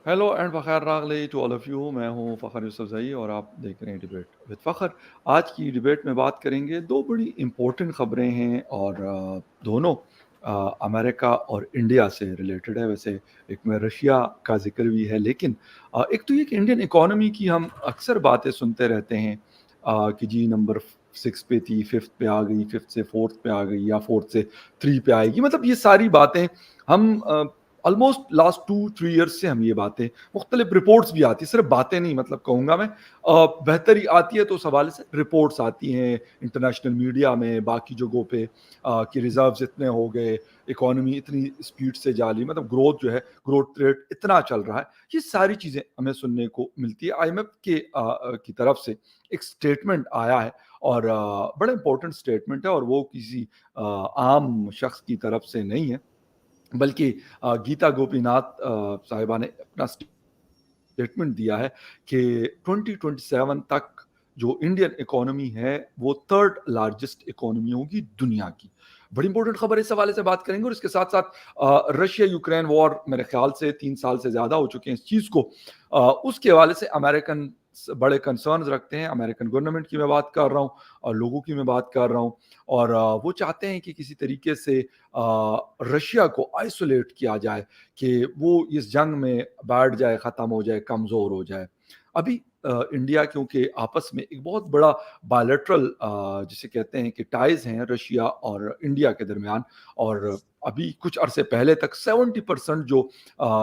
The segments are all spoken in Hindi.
हेलो एंड फ़खर रागली टू ऑल ऑफ़ यू। मैं हूँ फ़खर यूसुफ़ज़ई और आप देख रहे हैं डिबेट विद फ़खर। आज की डिबेट में बात करेंगे, 2 बड़ी इम्पोर्टेंट ख़बरें हैं और दोनों अमेरिका और इंडिया से रिलेटेड है। वैसे एक में रशिया का ज़िक्र भी है, लेकिन एक तो ये कि इंडियन इकोनॉमी की हम अक्सर बातें सुनते रहते हैं कि जी नंबर 6 पे थी, 5th पे आ गई, 5th से 4th पे आ गई या 4th से 3 पे आएगी। मतलब ये सारी बातें हम ऑलमोस्ट लास्ट 2-3 ईयर्स से हम ये बातें, मुख्तलिफ रिपोर्ट्स भी आती हैं, सिर्फ बातें नहीं, मतलब कहूँगा मैं बेहतरी आती है तो उस हवाले से रिपोर्ट्स आती हैं इंटरनेशनल मीडिया में, बाकी जगहों पे कि रिजर्व्स इतने हो गए, इकोनॉमी इतनी स्पीड से जा रही, मतलब ग्रोथ जो है, ग्रोथ रेट इतना चल रहा है। ये सारी चीज़ें हमें सुनने को मिलती है। आईएमएफ के की तरफ से एक स्टेटमेंट आया है और बड़ा इंपॉर्टेंट स्टेटमेंट है और वो किसी आम शख्स की तरफ से नहीं है, बल्कि गीता गोपीनाथ साहिबा ने अपना स्टेटमेंट दिया है कि 2027 तक जो इंडियन इकोनॉमी है वो थर्ड लार्जेस्ट इकोनॉमी होगी दुनिया की। बड़ी इंपॉर्टेंट खबर इस हवाले से बात करेंगे और इसके साथ साथ रशिया यूक्रेन वॉर मेरे ख्याल से 3 साल से ज़्यादा हो चुके हैं इस चीज़ को, उसके हवाले से अमेरिकन बड़े कंसर्न्स रखते हैं। अमेरिकन गवर्नमेंट की मैं बात कर रहा हूँ और लोगों की मैं बात कर रहा हूँ और वो चाहते हैं कि किसी तरीके से रशिया को आइसोलेट किया जाए, कि वो इस जंग में बैठ जाए, ख़त्म हो जाए, कमज़ोर हो जाए। अभी इंडिया क्योंकि आपस में एक बहुत बड़ा बायलैटरल जिसे कहते हैं कि टाइज़ हैं रशिया और इंडिया के दरमियान, और अभी कुछ अरसे पहले तक 70% जो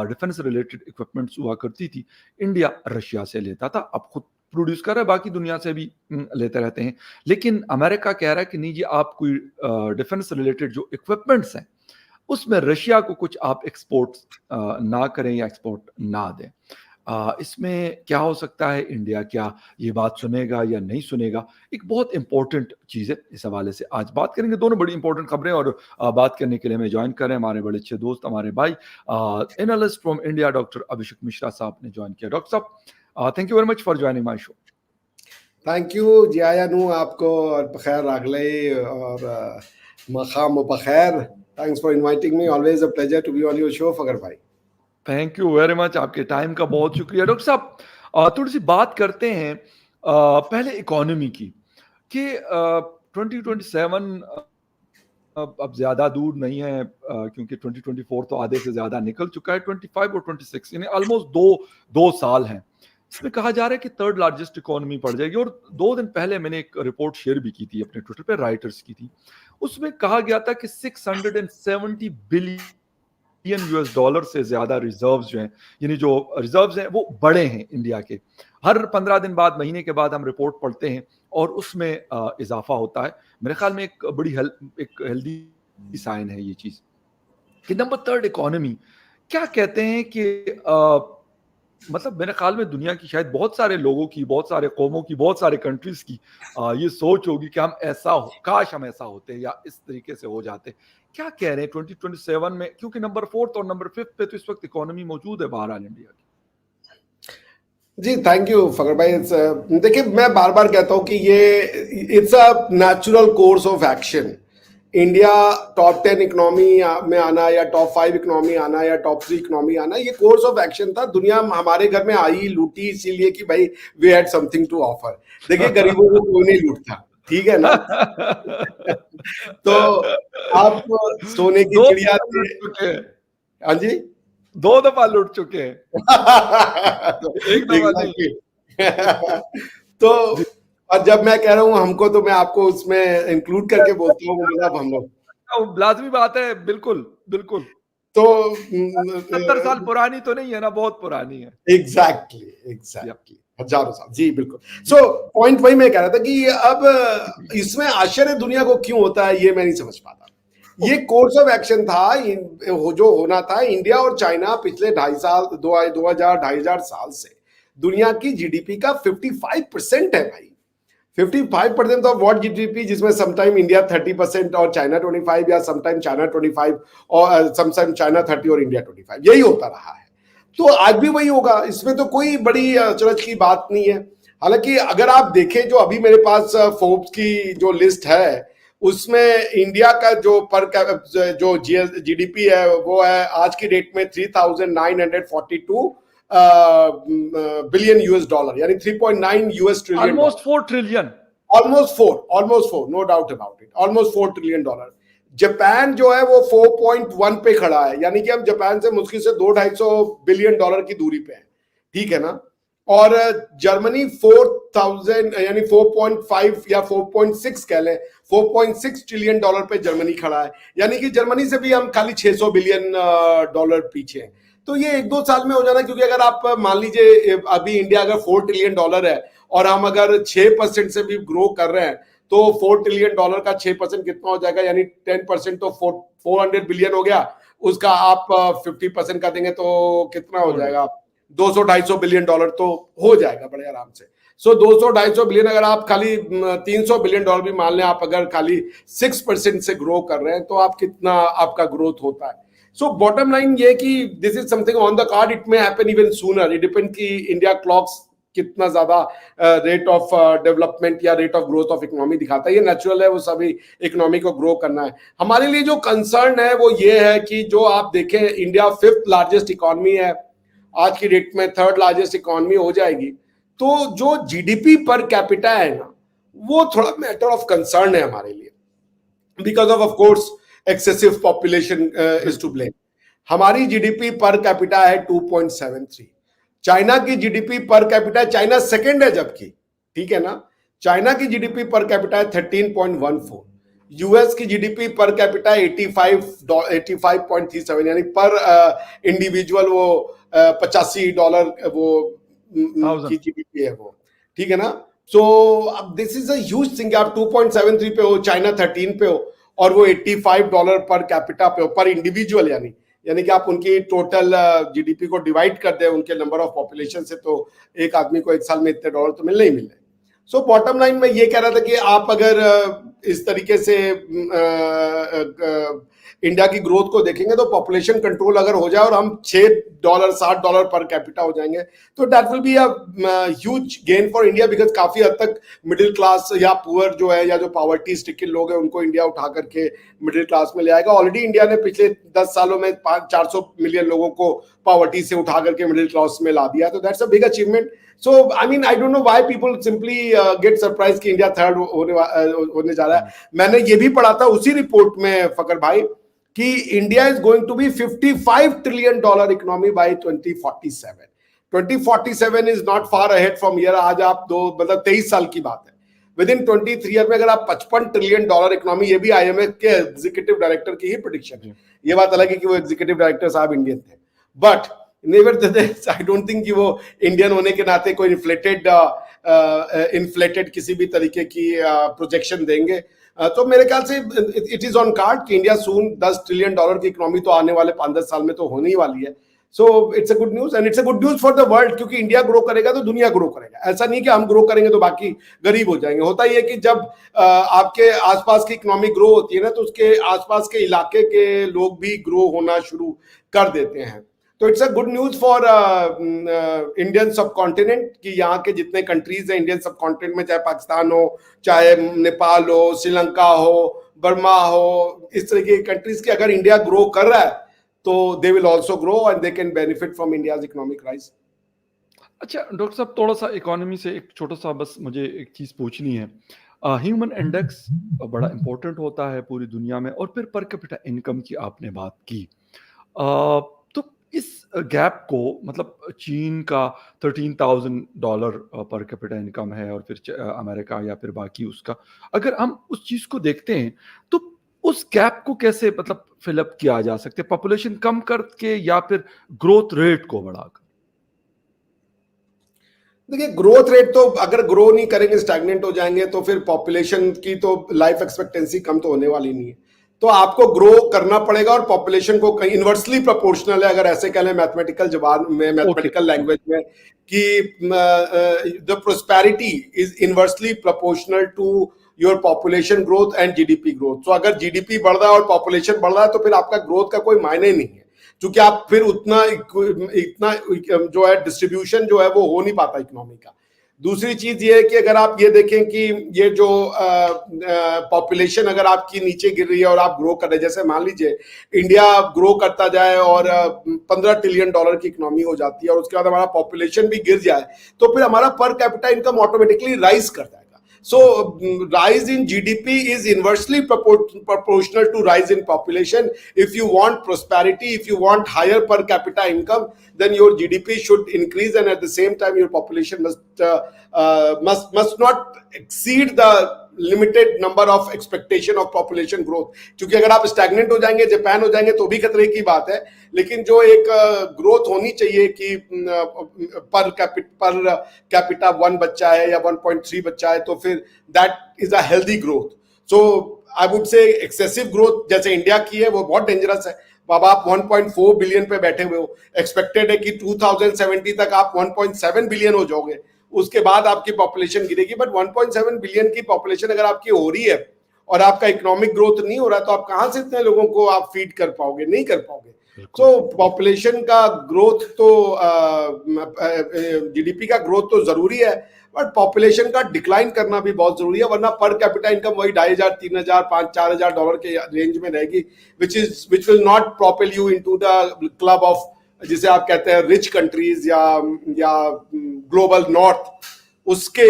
डिफेंस रिलेटेड इक्विपमेंट्स हुआ करती थी, इंडिया रशिया से लेता था। अब खुद प्रोड्यूस कर रहा है, बाकी दुनिया से भी लेते रहते हैं। लेकिन अमेरिका कह रहा है कि नहीं जी, आप कोई डिफेंस रिलेटेड जो इक्विपमेंट्स हैं उसमें रशिया को कुछ आप एक्सपोर्ट ना करें या एक्सपोर्ट ना दें। इसमें क्या हो सकता है, इंडिया क्या ये बात सुनेगा या नहीं सुनेगा, एक बहुत इंपॉर्टेंट चीज़ है। इस हवाले से आज बात करेंगे, दोनों बड़ी इंपॉर्टेंट खबरें, और बात करने के लिए हमें ज्वाइन कर रहे हैं हमारे बड़े अच्छे दोस्त, हमारे भाई analyst from India doctor Abhishek Mishra साहब ने ज्वाइन किया। डॉक्टर साहब, thank you very much for joining my show. Thank you जियानु आपको और बखैर रागले और मकाम बखैर। Thanks for inviting me, always a pleasure to be on your show Fakhar भाई। थैंक यू वेरी मच, आपके टाइम का बहुत शुक्रिया। डॉक्टर साहब, थोड़ी सी बात करते हैं पहले इकोनॉमी की, कि 2027 अब ज़्यादा दूर नहीं है, क्योंकि 2024 तो आधे से ज़्यादा निकल चुका है। 25 और 26 यानी ऑलमोस्ट दो साल हैं। इसमें कहा जा रहा है कि थर्ड लार्जेस्ट इकोनॉमी पड़ जाएगी, और 2 दिन पहले मैंने एक रिपोर्ट शेयर भी की थी अपने ट्विटर पे, राइटर्स की थी। उसमें कहा गया था कि 670 बिलियन यूएस डॉलर से ज्यादा रिजर्व्स जो हैं, यानी जो रिजर्व्स हैं वो बड़े हैं इंडिया के। हर 15 दिन बाद, महीने के बाद हम रिपोर्ट पढ़ते हैं और उसमें इजाफा होता है। मेरे ख्याल में एक बड़ी एक हेल्दी साइन है ये चीज, कि नंबर थर्ड इकोनॉमी। क्या कहते हैं कि मतलब मेरे ख्याल में दुनिया की शायद बहुत सारे लोगों की, बहुत सारे कौमों की, बहुत सारे कंट्रीज की ये सोच होगी कि हम ऐसा हो, काश हम ऐसा होते या इस तरीके से हो जाते। क्या कह रहे हैं 2027 में, क्योंकि नंबर 4th और नंबर 5th पे तो इस वक्त इकोनॉमी मौजूद है बहरहाल इंडिया की। जी थैंक यू फकर भाई। देखिए, मैं बार बार कहता हूं कि ये it's a natural course of action. India top 10 economy में आना या टॉप 5 इकोनॉमी आना या टॉप 3 इकोनॉमी आना, ये कोर्स ऑफ एक्शन था। दुनिया हमारे घर में आई लूटी इसीलिए कि भाई we had something to offer. देखिए, गरीबों को कोई नहीं लूटता, ठीक है ना? तो आप सोने की दो चिड़िया दफा थे। लुट चुके हैं, हाँ जी। 2 दफा लुट चुके हैं, एक दफा नहीं। एग्जैक्टली। तो जी, और जब मैं कह रहा हूँ हमको, तो मैं आपको उसमें इंक्लूड करके बोलता हूँ, मतलब हम लोग। लाजमी बात है, बिल्कुल बिल्कुल। तो 70 साल पुरानी तो नहीं है ना, बहुत पुरानी है। एग्जैक्टली या एग्जैक्टली हजारों साल, जी बिल्कुल। सो पॉइंट वही मैं कह रहा था कि अब इसमें आश्चर्य दुनिया को क्यों होता है, ये मैं नहीं समझ पाता। ये कोर्स ऑफ एक्शन था जो होना था। इंडिया और चाइना पिछले 2.5 साल, 2000 2.5 साल से दुनिया की जीडीपी का 55% है भाई। 55% ऑफ व्हाट जीडीपी, जिसमें समटाइम इंडिया 30% और चाइना 25, या समटाइम चाइना 25 और समटाइम चाइना 30 और इंडिया 25, यही होता रहा है। तो आज भी वही होगा, इसमें तो कोई बड़ी अचरज की बात नहीं है। हालांकि अगर आप देखें, जो अभी मेरे पास फोर्ब्स की जो लिस्ट है, उसमें इंडिया का जो जो जीडीपी है वो है आज की डेट में 3942 बिलियन यूएस डॉलर, यानी 3.9 US trillion, almost 4 trillion, almost four, no doubt about it, almost $4 trillion. Japan जो है वो 4.1 पे खड़ा है, यानी कि हम जापान से मुश्किल से 200-250 बिलियन डॉलर की दूरी पे है, ठीक है ना। और जर्मनी 4000 यानी 4.5 या 4.6 कह लें, $4.6 ट्रिलियन पे जर्मनी खड़ा है, यानी कि जर्मनी से भी हम खाली 600 बिलियन डॉलर पीछे हैं। तो ये 1-2 साल में हो जाना, क्योंकि अगर आप मान लीजिए अभी इंडिया अगर $4 ट्रिलियन है और हम अगर 6% से भी ग्रो कर रहे हैं, तो $4 ट्रिलियन का 6% कितना हो जाएगा, यानी 10% तो 400 बिलियन हो गया, उसका आप 50% का देंगे तो कितना हो जाएगा, 200-250 बिलियन डॉलर तो हो जाएगा बड़े आराम से। सो 200-250 बिलियन, अगर आप खाली 300 बिलियन डॉलर भी मान लें, आप अगर खाली 6% से ग्रो कर रहे हैं, तो आप कितना आपका ग्रोथ होता है। सो बॉटम लाइन ये कि this is something on the card, it may happen even sooner, it depend कि इंडिया क्लॉक्स कितना ज्यादा रेट ऑफ डेवलपमेंट या rate of growth of economy दिखाता है। ये नेचुरल है, वो सभी इकोनॉमी को ग्रो करना है। हमारे लिए जो कंसर्न है वो ये है कि जो आप देखें, इंडिया 5th लार्जेस्ट इकोनॉमी है, आज की डेट में 3rd लार्जेस्ट इकोनॉमी हो जाएगी, तो जो जीडीपी पर कैपिटा है ना, वो थोड़ा मैटर ऑफ कंसर्न है हमारे लिए, because of course excessive population is to blame. हमारी जीडीपी पर कैपिटा है 2.73, चाइना की GDP per capita, China second है जबकि, ठीक है ना, चाइना की जीडीपी पर कैपिटा है 13.14, यूएस की जीडीपी पर कैपिटा 85.37, यानी पर इंडिविजुअल वो $85 वो की जीडीपी है वो, ठीक है ना। सो अब this is a huge thing, आप 2.73 पे हो, चाइना 13 पे हो, और वो $85 पर कैपिटा पे हो, पर इंडिविजुअल, यानी कि आप उनकी टोटल जीडीपी को डिवाइड कर दें उनके नंबर ऑफ पॉपुलेशन से, तो एक आदमी को एक साल में इतने डॉलर तो मिलने ही मिल रहे। सो बॉटम लाइन में ये कह रहा था कि आप अगर इस तरीके से इंडिया की ग्रोथ को देखेंगे, तो पॉपुलेशन कंट्रोल अगर हो जाए और हम $6-7 पर कैपिटा हो जाएंगे, तो that will be a huge gain for India, because काफी हद तक मिडिल क्लास या पुअर जो है, या जो पॉवर्टी स्ट्रिकन लोग हैं, उनको इंडिया उठा करके मिडिल क्लास में ले आएगा। ऑलरेडी इंडिया ने पिछले 10 सालों में 400 मिलियन लोगों को पॉवर्टी से उठा करके मिडिल क्लास में ला दिया, तो that's a big achievement. So I mean, I don't know why people simply get surprised कि इंडिया 3rd होने जा रहा है। मैंने ये भी पढ़ा था उसी रिपोर्ट में फकर भाई, कि India is going to be $55 trillion economy by 2047। 2047 is not far ahead from year. आज आप 23 साल की बात है। विद इन 23 ईयर में अगर आप $55 ट्रिलियन इकोनॉमी, ये भी आईएमएफ के एग्जीक्यूटिव डायरेक्टर की ही प्रेडिक्शन है। ये बात अलग है कि वो एग्जीक्यूटिव डायरेक्टर साहब इंडियन थे, but nevertheless I don't think कि वो इंडियन होने के नाते कोई इन्फ्लेटेड किसी भी तरीके की प्रोजेक्शन देंगे। तो मेरे ख्याल से इट इज ऑन कार्ड कि इंडिया सून $10 ट्रिलियन की इकोनॉमी तो आने वाले 5-10 साल में तो होने ही वाली है। So it's a good news, and it's a good news for the world, क्योंकि इंडिया ग्रो करेगा तो दुनिया ग्रो करेगा। ऐसा नहीं कि हम ग्रो करेंगे तो बाकी गरीब हो जाएंगे। होता ही है कि जब आपके आसपास की इकोनॉमी ग्रो होती है ना, तो उसके आसपास के इलाके के लोग भी ग्रो होना शुरू कर देते हैं। तो it's a good news for Indian सब कॉन्टिनेंट, कि यहाँ के जितने कंट्रीज हैं इंडियन सब कॉन्टिनेंट में, चाहे पाकिस्तान हो, चाहे नेपाल हो, श्रीलंका हो, बर्मा हो, इस तरह की कंट्रीज की अगर इंडिया ग्रो कर रहा है तो they will also grow and they can benefit from India's economic rise. अच्छा डॉक्टर साहब, थोड़ा सा इकोनॉमी से एक छोटा सा बस मुझे एक चीज पूछनी है। ह्यूमन इंडेक्स बड़ा इंपॉर्टेंट होता है पूरी दुनिया में, और फिर पर कैपिटा इनकम की आपने बात की। तो इस गैप को, मतलब चीन का $13,000 पर कैपिटा इनकम है, और फिर अमेरिका या फिर बाकी उसका, अगर हम उस चीज को देखते हैं तो उस गैप को कैसे मतलब फिलअप किया जा सकता है, पॉपुलेशन कम करके या फिर ग्रोथ रेट को बढ़ाकर? देखिए, ग्रोथ रेट तो अगर ग्रो नहीं करेंगे, स्टैग्नेंट हो जाएंगे, तो फिर पॉपुलेशन की तो लाइफ एक्सपेक्टेंसी कम तो होने वाली नहीं है। तो आपको ग्रो करना पड़ेगा, और पॉपुलेशन को कहीं इनवर्सली प्रोपोर्शनल है, अगर ऐसे कह लें मैथमेटिकल जबान में, मैथमेटिकल लैंग्वेज में, कि the prosperity is inversely proportional to your population growth and GDP growth. तो अगर जीडीपी बढ़ रहा है और पॉपुलेशन बढ़ रहा है, तो फिर आपका ग्रोथ का कोई मायने नहीं है, क्योंकि आप फिर इतना जो है डिस्ट्रीब्यूशन जो है वो हो नहीं पाता इकोनॉमी का। दूसरी चीज ये है कि अगर आप ये देखें कि ये जो पॉपुलेशन अगर आपकी नीचे गिर रही है और आप ग्रो कर रहे हैं, जैसे मान लीजिए इंडिया ग्रो करता जाए और 15 ट्रिलियन डॉलर की इकोनॉमी हो जाती है और उसके बाद हमारा पॉपुलेशन भी गिर जाए, तो फिर हमारा per capita income automatically rise करता है. So rise in GDP is inversely proportional to rise in population. If you want prosperity, if you want higher per capita income, then your GDP should increase, and at the same time your population must not exceed the limited number of expectation of population growth. क्योंकि अगर आप स्टैग्नेंट हो जाएंगे, जापान हो जाएंगे, तो भी खतरे की बात है. लेकिन जो एक ग्रोथ होनी चाहिए कि पर कैपिटा 1 बच्चा है या 1.3 बच्चा है, तो फिर that is a healthy growth. So I would say excessive growth जैसे इंडिया की है वो बहुत डेंजरस है. अब आप 1.4 बिलियन पे बैठे हुए हो, एक्सपेक्टेड है कि 2070 तक आप 1.7 बिलियन हो जाओगे, उसके बाद आपकी पॉपुलेशन गिरेगी. बट 1.7 बिलियन की पॉपुलेशन अगर आपकी हो रही है और आपका इकोनॉमिक ग्रोथ नहीं हो रहा, तो आप कहां से इतने लोगों को आप फीड कर पाओगे? नहीं कर पाओगे. तो पॉपुलेशन का ग्रोथ तो जीडीपी का ग्रोथ तो जरूरी है, बट पॉपुलेशन का डिक्लाइन करना भी बहुत जरूरी है, वरना पर कैपिटा इनकम वही 2,500, 3,000, 5,000, 4,000 डॉलर के रेंज में रहेगी, which will not propel you into the club of, जिसे आप कहते हैं रिच कंट्रीज या ग्लोबल नॉर्थ, उसके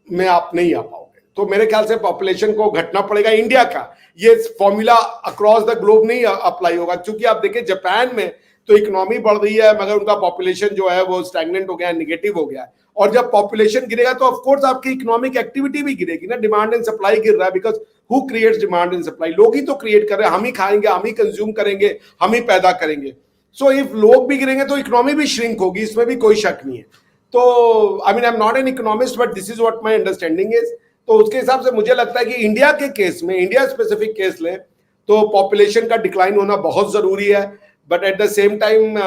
में आप नहीं आ पाओगे. तो मेरे ख्याल से पॉपुलेशन को घटना पड़ेगा. इंडिया का ये फॉर्मूला अक्रॉस द ग्लोब नहीं अप्लाई होगा, क्योंकि आप देखिए जापान में तो इकोनॉमी बढ़ रही है मगर उनका पॉपुलेशन जो है वो स्टैग्नेंट हो गया है, निगेटिव हो गया है. और जब पॉपुलेशन गिरेगा तो ऑफ कोर्स आपकी इकोनॉमिक एक्टिविटी भी गिरेगी ना. डिमांड एंड सप्लाई गिर रहा है, because who creates demand and supply? लोग ही तो क्रिएट कर रहे हैं. हम ही खाएंगे, हम ही कंज्यूम करेंगे, हम ही पैदा करेंगे. सो इफ लोग भी गिरेंगे तो इकोनॉमी भी श्रिंक होगी, इसमें भी कोई शक नहीं है. तो I am not an economist, but this is what my understanding is. तो उसके हिसाब से मुझे लगता है कि इंडिया के केस में, इंडिया स्पेसिफिक केस ले तो पॉपुलेशन का डिक्लाइन होना बहुत जरूरी है. But at the same time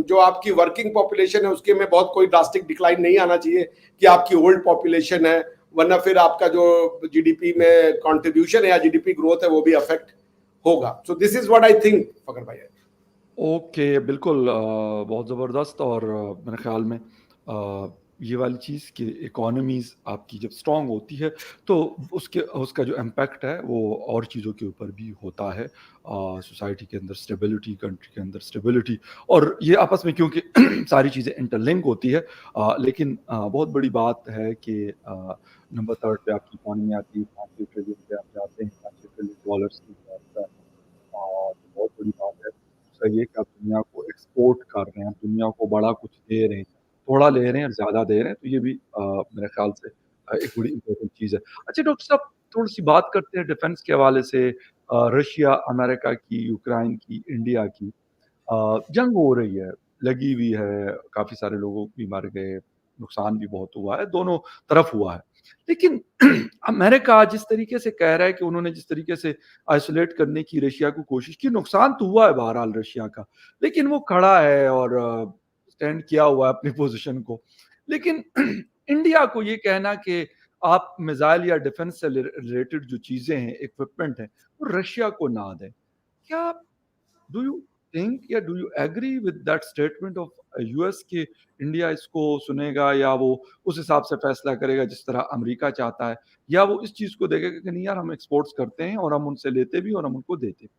जो आपकी वर्किंग पॉपुलेशन है उसके में बहुत कोई ड्रास्टिक डिक्लाइन नहीं आना चाहिए कि आपकी ओल्ड पॉपुलेशन है, वरना फिर आपका जो जीडीपी में कंट्रीब्यूशन है या जीडीपी ग्रोथ है वो भी अफेक्ट होगा. So this is what I think Fakhar भाई. ओके, बिल्कुल बहुत ज़बरदस्त. और मेरे ख्याल में ये वाली चीज़ कि इकोनॉमीज़ आपकी जब स्ट्रॉन्ग होती है तो उसका जो इम्पैक्ट है वो और चीज़ों के ऊपर भी होता है. सोसाइटी के अंदर स्टेबिलिटी, कंट्री के अंदर स्टेबिलिटी, और ये आपस में क्योंकि सारी चीज़ें इंटरलिंक होती है. लेकिन बहुत बड़ी बात है कि नंबर 3 पे आपकी इकोनॉमी आती है, 5 ट्रिलियन पे आप जाते हैं, 5 ट्रिलियन डॉलर्स की बात है. बहुत बड़ी बात है. दूसरा ये कि आप दुनिया को एक्सपोर्ट कर रहे हैं, दुनिया को बड़ा कुछ दे रहे हैं, थोड़ा ले रहे हैं और ज़्यादा दे रहे हैं, तो ये भी मेरे ख्याल से एक बड़ी इम्पोर्टेंट चीज़ है. अच्छा डॉक्टर साहब, थोड़ी-सी बात करते हैं डिफेंस के हवाले से. रशिया, अमेरिका की, यूक्रेन की, इंडिया की जंग हो रही है, लगी हुई है, काफ़ी सारे लोग भी मर गए, नुकसान भी बहुत हुआ है, दोनों तरफ हुआ है. लेकिन अमेरिका जिस तरीके से कह रहा है कि उन्होंने जिस तरीके से आइसोलेट करने की रशिया को कोशिश की, नुकसान तो हुआ है बहरहाल रशिया का, लेकिन वो खड़ा है और स्टैंड किया हुआ है अपनी पोजीशन को. लेकिन इंडिया को ये कहना कि आप मिसाइल या डिफेंस से रिलेटेड जो चीजें हैं, इक्विपमेंट हैं, वो रशिया को ना दें, क्या डू यू थिंक या do you agree with that statement of US कि इंडिया इसको सुनेगा या वो उस हिसाब से फैसला करेगा जिस तरह अमेरिका चाहता है, या वो इस चीज को देखेगा कि नहीं यार हम एक्सपोर्ट्स करते हैं और हम उनसे लेते भी और हम उनको देते भी?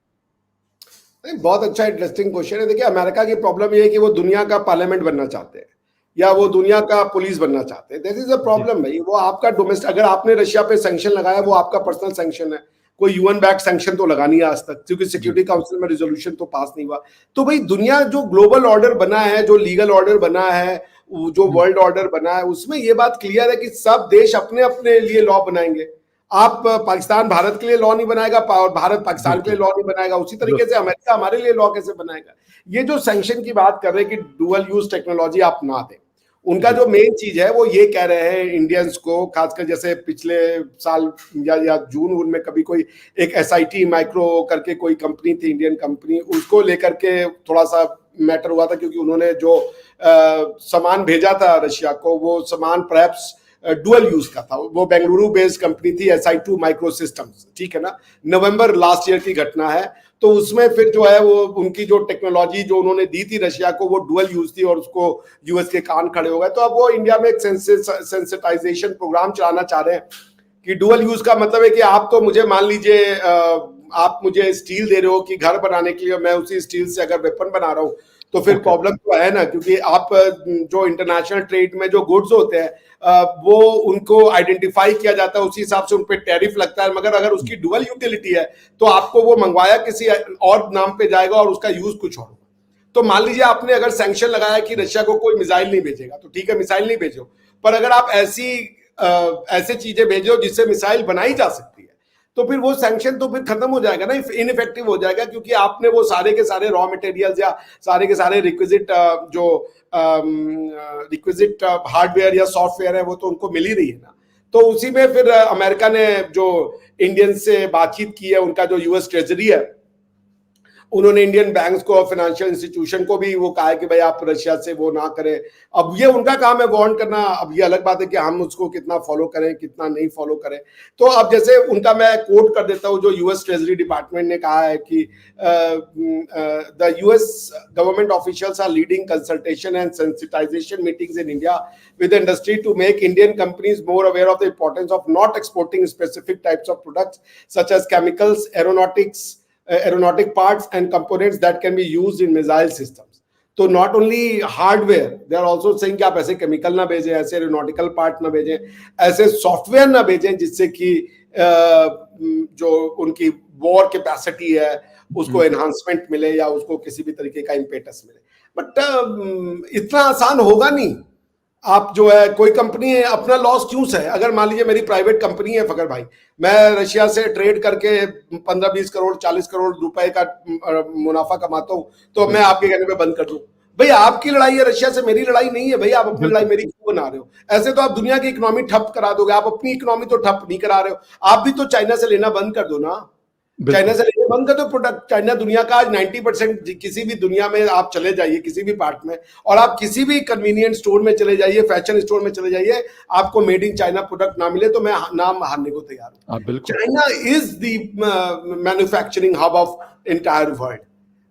बहुत अच्छा इंटरेस्टिंग क्वेश्चन है. देखिए अमेरिका की प्रॉब्लम ये है कि वो दुनिया का पार्लियामेंट बनना चाहते हैं या वो दुनिया का पुलिस बनना चाहते हैं. दिस इज अ प्रॉब्लम भाई. वो आपका डोमेस्टिक, अगर आपने रशिया पे सैंक्शन लगाया वो आपका पर्सनल सैंक्शन है, कोई यूएन बैक सैंक्शन तो लगा नहीं है आज तक, क्योंकि सिक्योरिटी काउंसिल में रिजोल्यूशन तो पास नहीं हुआ. तो भाई दुनिया जो ग्लोबल ऑर्डर बना है, जो लीगल ऑर्डर बना है, जो वर्ल्ड ऑर्डर बना है, उसमें ये बात क्लियर है कि सब देश अपने अपने लिए लॉ बनाएंगे. आप पाकिस्तान भारत के लिए लॉ नहीं बनाएगा और भारत पाकिस्तान के लिए लॉ नहीं बनाएगा. उसी तरीके से अमेरिका हमारे लिए लॉ कैसे बनाएगा? ये जो सैंक्शन की बात कर रहे हैं कि डुअल यूज टेक्नोलॉजी आप ना दें, उनका जो मेन चीज है वो ये कह रहे हैं इंडियंस को, खासकर जैसे पिछले साल या जून उनमें कभी कोई एक SIT माइक्रो करके कोई कंपनी थी, इंडियन कंपनी, उसको लेकर के थोड़ा सा मैटर हुआ था, क्योंकि उन्होंने जो सामान भेजा था रशिया को, वो सामान परहैप्स डुअल यूज का था। वो बेंगलुरु बेस्ड कंपनी थी SI2 माइक्रो सिस्टम्स, ठीक है ना, नवंबर लास्ट ईयर की घटना है। तो उसमें फिर जो है वो उनकी जो टेक्नोलॉजी जो उन्होंने दी थी रशिया को वो डुअल यूज थी और उसको यूएस के कान खड़े हो गए। तो अब वो इंडिया में एक सेंसिटाइजेशन प्रोग्राम चलाना चाह रहे हैं कि डुअल यूज का मतलब है कि आप तो मुझे मान लीजिए आप मुझे स्टील दे रहे हो कि घर बनाने के लिए, मैं उसी स्टील से अगर वेपन बना रहा हूं तो फिर प्रॉब्लम तो है ना, क्योंकि आप जो इंटरनेशनल ट्रेड में जो गुड्स होते हैं वो उनको आइडेंटिफाई किया जाता है, उसी हिसाब से उन पे टैरिफ लगता है। मगर अगर उसकी डुअल यूटिलिटी है तो आपको वो मंगवाया किसी और नाम पे जाएगा और उसका यूज कुछ और। तो मान लीजिए आपने अगर सैंक्शन लगाया कि रशिया को कोई मिसाइल नहीं भेजेगा, तो ठीक है मिसाइल नहीं भेजो, पर अगर आप ऐसे चीजें भेजो जिससे मिसाइल बनाई जा सकती है तो फिर वो सैंक्शन तो फिर खत्म हो जाएगा ना, इनइफेक्टिव हो जाएगा, क्योंकि आपने वो सारे के सारे रॉ मटेरियल्स या सारे के सारे रिक्विजिट जो रिक्विजिट हार्डवेयर या सॉफ्टवेयर है वो तो उनको मिल ही रही है ना। तो उसी में फिर अमेरिका ने जो इंडियन से बातचीत की है, उनका जो यूएस ट्रेजरी है, उन्होंने इंडियन बैंक्स को और फाइनेंशियल इंस्टीट्यूशन को भी वो कहा है कि भाई आप रशिया से वो ना करें। अब ये उनका काम है वार्न करना, अब ये अलग बात है कि हम उसको कितना फॉलो करें कितना नहीं फॉलो करें। तो अब जैसे उनका मैं कोट कर देता हूं, जो यूएस ट्रेजरी डिपार्टमेंट ने कहा है कि the US government officials are leading consultation and sensitization meetings in India with the industry to make Indian companies more aware of the importance of not exporting specific types of products such as chemicals, aeronautic parts and components that can be used in missile systems. तो not only hardware, they are also saying कि आप ऐसे केमिकल ना भेजें, ऐसे एरोनॉटिकल पार्ट ना भेजें, ऐसे सॉफ्टवेयर ना भेजें जिससे कि जो उनकी वॉर कैपेसिटी है उसको एनहांसमेंट मिले या उसको किसी भी तरीके का इम्पेटस मिले। बट इतना आसान होगा नहीं। आप जो है कोई कंपनी है अपना लॉस क्यों सहे? अगर मान लीजिए मेरी प्राइवेट कंपनी है फकर भाई, मैं रशिया से ट्रेड करके 15-20 करोड़ 40 करोड़ रुपए का मुनाफा कमाता हूं, तो मैं आपके कहने पे बंद कर दूं? भाई आपकी लड़ाई है रशिया से, मेरी लड़ाई नहीं है। भाई आप अपनी लड़ाई मेरी क्यों बना रहे हो? ऐसे तो आप दुनिया की इकोनॉमी ठप करा दोगे। आप अपनी इकोनॉमी तो ठप नहीं करा रहे हो, आप भी तो चाइना से लेना बंद कर दो ना। चाइना से लेना बंद कर दो प्रोडक्ट। चाइना दुनिया का आज 90%, किसी भी दुनिया में आप चले जाइए किसी भी पार्ट में, और आप किसी भी कन्वीनियंट स्टोर में चले जाइए, फैशन स्टोर में चले जाइए, आपको मेड इन चाइना प्रोडक्ट ना मिले तो मैं नाम हारने को तैयार हूं। China is the manufacturing hub of entire world.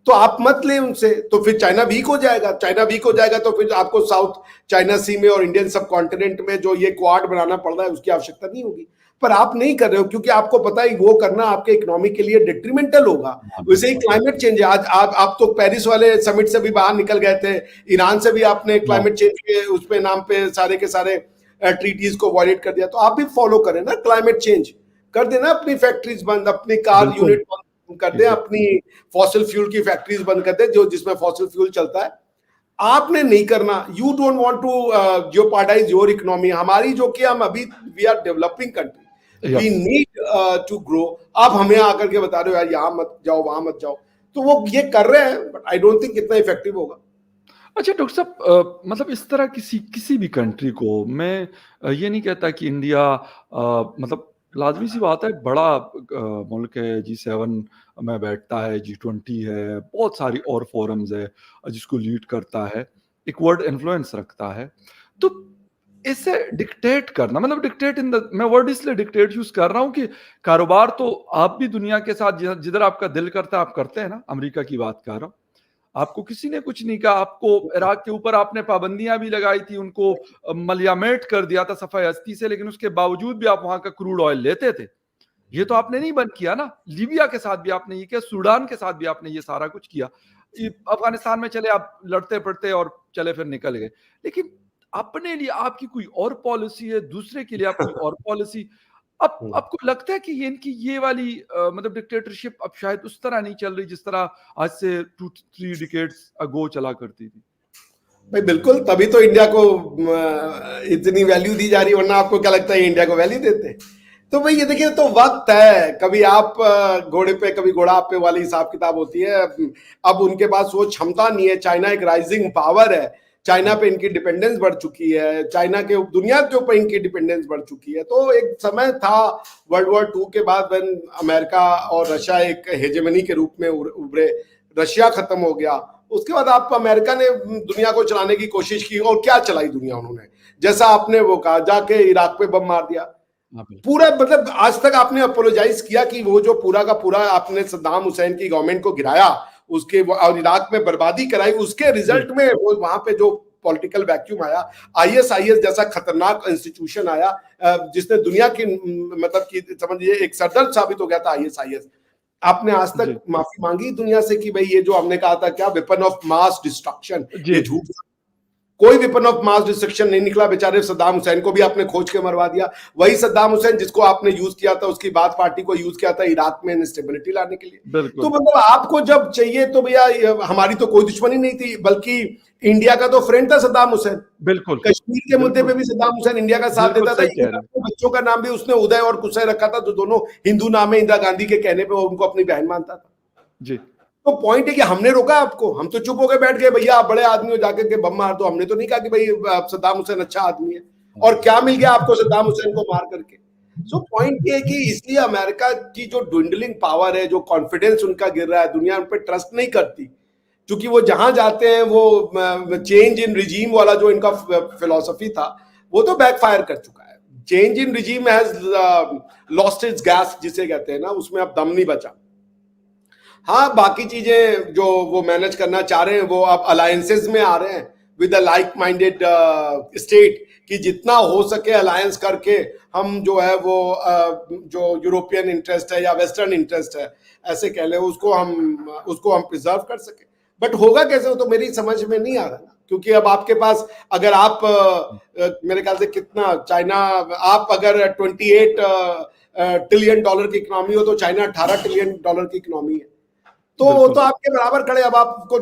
तो आप मत ले उनसे, तो फिर चाइना वीक हो जाएगा। चाइना वीक हो जाएगा तो फिर आपको साउथ चाइना सी में और इंडियन सब कॉन्टिनेंट में जो ये क्वाड बनाना पड़ रहा है उसकी आवश्यकता नहीं होगी। पर आप नहीं कर रहे हो क्योंकि आपको पता है वो करना आपके इकोनॉमी के लिए डिट्रीमेंटल होगा। वैसे ही क्लाइमेट चेंज है। आज आप तो पेरिस वाले समिट से भी बाहर निकल गए थे, ईरान से भी आपने क्लाइमेट चेंज के उस पे नाम पे सारे के सारे ट्रीटीज को वॉयलेट कर दिया। तो आप भी फॉलो करें ना, क्लाइमेट चेंज कर देना, अपनी फैक्ट्रीज बंद, अपनी कार यूनिट बंद कर दे, अपनी फॉसिल फ्यूल की फैक्ट्रीज बंद कर दे जो जिसमें फॉसिल फ्यूल चलता है। आपने नहीं करना। You don't want to jeopardize your economy. हमारी जो कि हम अभी we are developing country, we need to grow. आप हमें आकर के बता रहे हो यार यहाँ मत जाओ वहां मत जाओ, तो वो ये कर रहे हैं, बट आई डोंट थिंक इतना इफेक्टिव होगा। अच्छा डॉक्टर साहब, मतलब इस तरह किसी भी कंट्री को मैं ये नहीं कहता कि इंडिया मतलब लाजमी सी बात है, बड़ा मुल्क है, G7 में बैठता है, G20 है, बहुत सारी और फोरम्स है जिसको लीड करता है, एक वर्ड इन्फ्लुएंस रखता है। तो इसे डिक्टेट करना, मतलब डिक्टेट इन द, मैं वर्ड इसलिए डिक्टेट यूज कर रहा हूं कि कारोबार तो आप भी दुनिया के साथ जिधर आपका दिल करता है आप करते हैं ना। अमेरिका की बात कर रहा हूं, आपको किसी ने कुछ नहीं कहा। आपको इराक के ऊपर आपने पाबंदियां भी लगाई थी, उनको मलियामेट कर दिया था सफाई हस्ती से, लेकिन उसके बावजूद भी आप वहां का क्रूड ऑयल लेते थे। ये तो आपने नहीं बंद किया ना। लीबिया के साथ भी आपने ये किया, सूडान के साथ भी आपने ये सारा कुछ किया। अफगानिस्तान में चले आप लड़ते पड़ते और चले फिर निकल गए, लेकिन अपने लिए आपकी कोई और पॉलिसी है, दूसरे के लिए आपकी और पॉलिसी। अब आपको लगता है कि ये इनकी ये वाली मतलब डिक्टेटरशिप अब शायद उस तरह नहीं चल रही जिस तरह आज से 2-3 डिकेड्स अगो चला करती थी? भाई बिल्कुल, तभी तो इंडिया को इतनी वैल्यू दी जा रही है, वरना आपको क्या लगता है इंडिया को वैल्यू देते? तो भाई ये देखिए, तो वक्त है, कभी आप घोड़े पे कभी घोड़ा आप पे वाली हिसाब किताब होती है। अब उनके पास वो क्षमता नहीं है। चाइना एक राइजिंग पावर है, चाइना पे इनकी डिपेंडेंस बढ़ चुकी है, चाइना के दुनिया के ऊपर इनकी डिपेंडेंस बढ़ चुकी है। तो एक समय था वर्ल्ड वॉर 2 के बाद, व्हेन अमेरिका और रशिया एक हेजेमनी के रूप में उभरे, रशिया खत्म हो गया, उसके बाद आप अमेरिका ने दुनिया को चलाने की कोशिश की, और क्या चलाई दुनिया उन्होंने, जैसा आपने वो कहा, जाके इराक पे बम मार दिया। पूरा मतलब आज तक आपने अपोलोजाइज किया कि वो जो पूरा का पूरा आपने सद्दाम हुसैन की गवर्नमेंट को गिराया, उसके और इराक में बर्बादी कराई, उसके रिजल्ट में वो वहां पे जो पॉलिटिकल वैक्यूम आया, आईएसआईएस जैसा खतरनाक इंस्टीट्यूशन आया जिसने दुनिया की मतलब की समझिए एक सरदर्द साबित हो गया था आईएसआईएस। आपने आज तक माफी मांगी दुनिया से कि भाई ये जो हमने कहा था क्या वेपन ऑफ मास डिस्ट्रक्शन, ये झूठ था। कोई वेपन ऑफ मास डिस्ट्रक्शन नहीं निकला। बेचारे सद्दाम हुसैन को भी आपने खोज के मरवा दिया। वही सद्दाम हुसैन जिसको आपने यूज किया था, उसकी बात पार्टी को यूज किया था इराक में इंस्टेबिलिटी लाने के लिए। तो मतलब आपको जब चाहिए तो भैया, हमारी तो कोई दुश्मनी नहीं थी, बल्कि इंडिया का तो फ्रेंड था सद्दाम हुसैन। बिल्कुल कश्मीर के मुद्दे पे भी सद्दाम हुसैन इंडिया का साथ देता था। बच्चों का नाम भी उसने उदय और कुशय रखा था, जो दोनों हिंदू नाम है। इंदिरा गांधी के कहने पे वो उनको अपनी बहन मानता था जी। तो पॉइंट है कि हमने रोका आपको, हम तो चुप होकर बैठ गए, भैया आप बड़े आदमी हो जाकर के बम मार दो। हमने तो नहीं कहा कि भाई सद्दाम हुसैन अच्छा आदमी है। और क्या मिल गया आपको सद्दाम हुसैन को मार करके? सो पॉइंट ये है कि इसलिए अमेरिका की जो ड्विंडलिंग पावर है, जो कॉन्फिडेंस उनका गिर रहा है, दुनिया उन पर ट्रस्ट नहीं करती, क्योंकि वो जहां जाते हैं वो चेंज इन रिजीम वाला जो इनका फिलॉसफी था वो तो बैकफायर कर चुका है। Change in regime has lost its gas जिसे कहते हैं ना, उसमें अब दम नहीं बचा। हाँ, बाकी चीजें जो वो मैनेज करना चाह रहे हैं, वो अब अलायंसेस में आ रहे हैं with a like minded state, कि जितना हो सके अलायंस करके हम जो है वो जो यूरोपियन इंटरेस्ट है या वेस्टर्न इंटरेस्ट है ऐसे कह ले, उसको हम प्रिजर्व कर सके। बट होगा कैसे, वो तो मेरी समझ में नहीं आ रहा ना, क्योंकि अब आपके पास अगर आप मेरे ख्याल से कितना चाइना, आप अगर 28 ट्रिलियन डॉलर की इकोनॉमी हो तो चाइना 18 ट्रिलियन डॉलर की इकोनॉमी है। तो वो तो आपके बराबर खड़े। अब आपको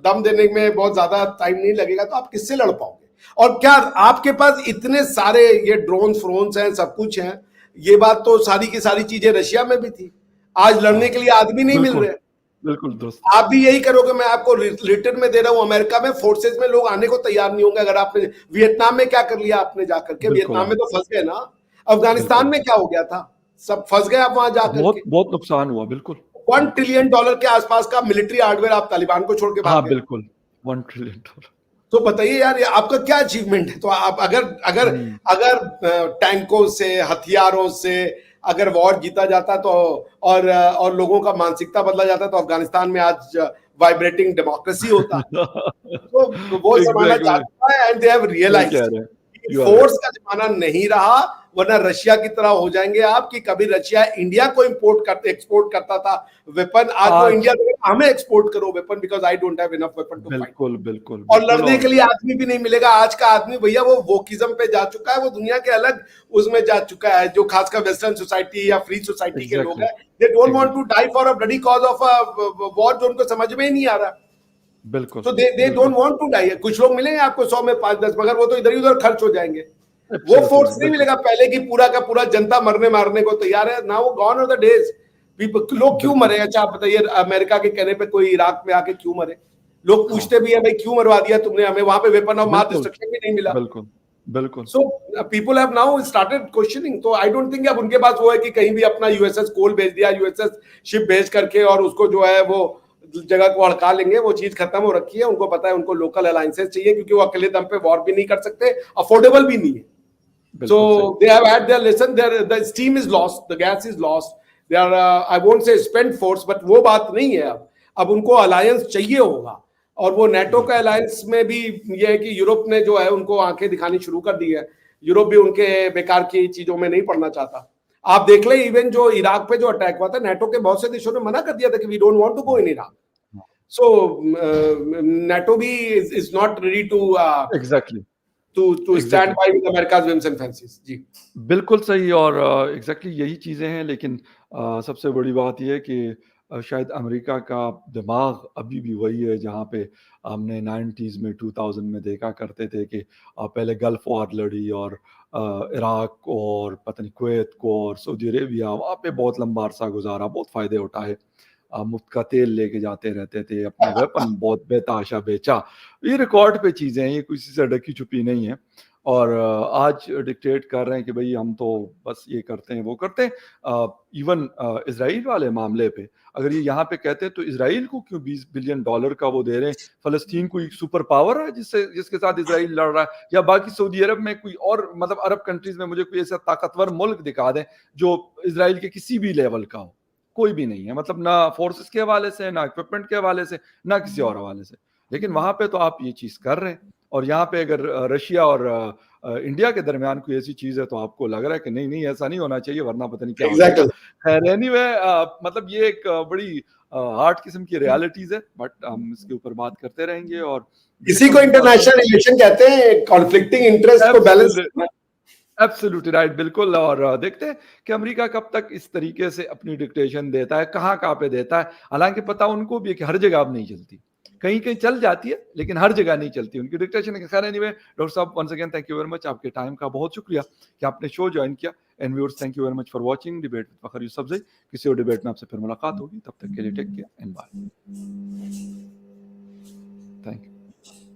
दम देने में बहुत ज्यादा टाइम नहीं लगेगा, तो आप किससे लड़ पाओगे? और क्या आपके पास इतने सारे ये ड्रोन फ्रोन्स हैं, सब कुछ है, ये बात तो सारी की सारी चीजें रशिया में भी थी। आज लड़ने के लिए आदमी नहीं मिल रहे। बिल्कुल दोस्त, आप भी यही करोगे। मैं आपको रिटर्न में दे रहा हूं, अमेरिका में फोर्सेज में लोग आने को तैयार नहीं होंगे। अगर आपने वियतनाम में क्या कर लिया आपने जाकर के, वियतनाम में तो फंस गए ना। अफगानिस्तान में क्या हो गया था, सब फंस गए आप वहां जाकर के। बहुत नुकसान हुआ। बिल्कुल $1 ट्रिलियन के आसपास का मिलिट्री हार्डवेयर आप तालिबान को छोड़ के भाग गए। बिल्कुल $1 ट्रिलियन। तो बताइए यार, ये आपका क्या अचीवमेंट है? तो आप अगर टैंकों से, हथियारों से अगर वॉर जीता जाता तो और लोगों का मानसिकता बदला जाता तो अफगानिस्तान में आज वाइब्रेटिंग डेमोक्रेसी होता। तो वो जमाना जा चुका है and they have realized force का जमाना नहीं रहा, वरना रशिया की तरह हो जाएंगे आप, कि कभी रशिया इंडिया को एक्सपोर्ट करता था वेपन, आज वो इंडिया हमें एक्सपोर्ट करो weapon, because I don't have enough weapon to fight. बिल्कुल। और लड़ने के लिए आदमी भी नहीं मिलेगा। आज का आदमी भैया वो वोकिज्म पे जा चुका है, वो दुनिया के अलग उसमें जा चुका है, जो खासकर वेस्टर्न सोसाइटी या फ्री सोसाइटी के लोग हैं। They don't want to die for a bloody cause of a war जो उनको समझ में ही नहीं आ रहा। बिल्कुल। तो they don't want to die. कुछ लोग मिलेंगे आपको 100 में 5-10, मगर वो तो इधर ही उधर खर्च हो जाएंगे। वो फोर्स नहीं मिलेगा पहले की पूरा का पूरा जनता मारने को तैयार है ना। वो गॉन आर द डेज। लोग क्यों मरे? अच्छा आप बताइए, अमेरिका के कहने पे कोई इराक में आके क्यों मरे? लोग पूछते भी है भाई क्यों मरवा दिया तुमने हमें? वहां पे वेपन ऑफ मास डिस्ट्रक्शन भी नहीं मिला। बिल्कुल। So people have now started questioning. तो आई डोंट थिंक अब उनके पास वो है कि कहीं भी अपना यूएसएस कोल भेज दिया, यूएसएस शिप भेज करके और उसको जो है वो जगह को हड़का लेंगे। वो चीज खत्म हो रखी है। उनको पता है उनको लोकल अलायंसेस चाहिए, क्योंकि वो अकेले दम पे वॉर भी नहीं कर सकते, अफोर्डेबल भी नहीं है। So they have had their lesson. The steam is lost, the gas is lost. They are, I won't say spent force, but वो बात नहीं है अब उनको अलायंस चाहिए होगा। और वो नेटो का अलायंस में भी ये है कि यूरोप ने जो है उनको आंखें दिखानी शुरू कर दी है। यूरोप भी उनके बेकार की चीजों में नहीं पड़ना चाहता। आप देख ले, इवन जो इराक पे जो अटैक हुआ था, नेटो के बहुत से देशों ने मना कर दिया था कि we don't want to go in Iraq. So NATO भी is not ready to exactly to stand by with America's whims and fancies। जी बिल्कुल सही। और एग्जैक्टली यही चीजें हैं। लेकिन सबसे बड़ी बात यह है कि शायद अमेरिका का दिमाग अभी भी वही है जहाँ पे हमने 90s में 2000 में देखा करते थे कि पहले गल्फ वॉर लड़ी और इराक को और पता नहीं कुवैत को और सऊदी अरेबिया, वहाँ पे बहुत लंबा अरसा गुजारा, बहुत फायदे उठाए, मुफ्त का तेल लेके जाते रहते थे, अपना वेपन बहुत बेताशा बेचा। ये रिकॉर्ड पे चीजें हैं, ये किसी से ढकी छुपी नहीं है। और आज डिक्टेट कर रहे हैं कि भाई हम तो बस ये करते हैं वो करते हैं। इवन इसराइल वाले मामले पे अगर ये यहाँ पे कहते हैं तो इसराइल को क्यों $20 बिलियन का वो दे रहे हैं? फलस्तीन कोई सुपर पावर है जिसके साथ इसराइल लड़ रहा है? या बाकी सऊदी अरब में कोई और मतलब अरब कंट्रीज में मुझे कोई ऐसा ताकतवर मुल्क दिखा दें जो इसराइल के किसी भी लेवल का हो? कोई भी नहीं है, मतलब ना फोर्सेस के हवाले से, ना इक्विपमेंट के हवाले से, ना किसी और हवाले से। लेकिन वहां पे तो आप ये चीज कर रहे हैं, और यहाँ पे अगर रशिया और इंडिया के दरमियान कोई ऐसी चीज है तो आपको लग रहा है कि नहीं नहीं ऐसा नहीं होना चाहिए वरना पता नहीं क्या हो जाएगा। एग्जैक्टली। खैर एनीवे, मतलब ये एक बड़ी हार्ड किस्म की रियलिटीज है, बट हम इसके ऊपर बात करते रहेंगे और इसी को इंटरनेशनल रिलेशन कहते हैं, कॉन्फ्लिक्टिंग इंटरेस्ट को बैलेंस करना। एब्सोल्युटली राइट, बिल्कुल। और देखते हैं कि अमेरिका कब तक इस तरीके से अपनी डिक्टेशन देता है, कहाँ कहाँ पे देता है। हालांकि पता उनको भी है कि हर जगह अब नहीं चलती, कहीं कहीं चल जाती है लेकिन हर जगह नहीं चलती उनकी डिक्टेशन। खैर एनीवे डॉक्टर साहब, once again thank you very much, आपके टाइम का बहुत शुक्रिया कि आपने शो ज्वाइन किया। And viewers, thank you very much for watching debate with Fakhar Yousafzai. किसी और डिबेट में आपसे फिर मुलाकात होगी, तब तक के लिए take care and bye. Thank you.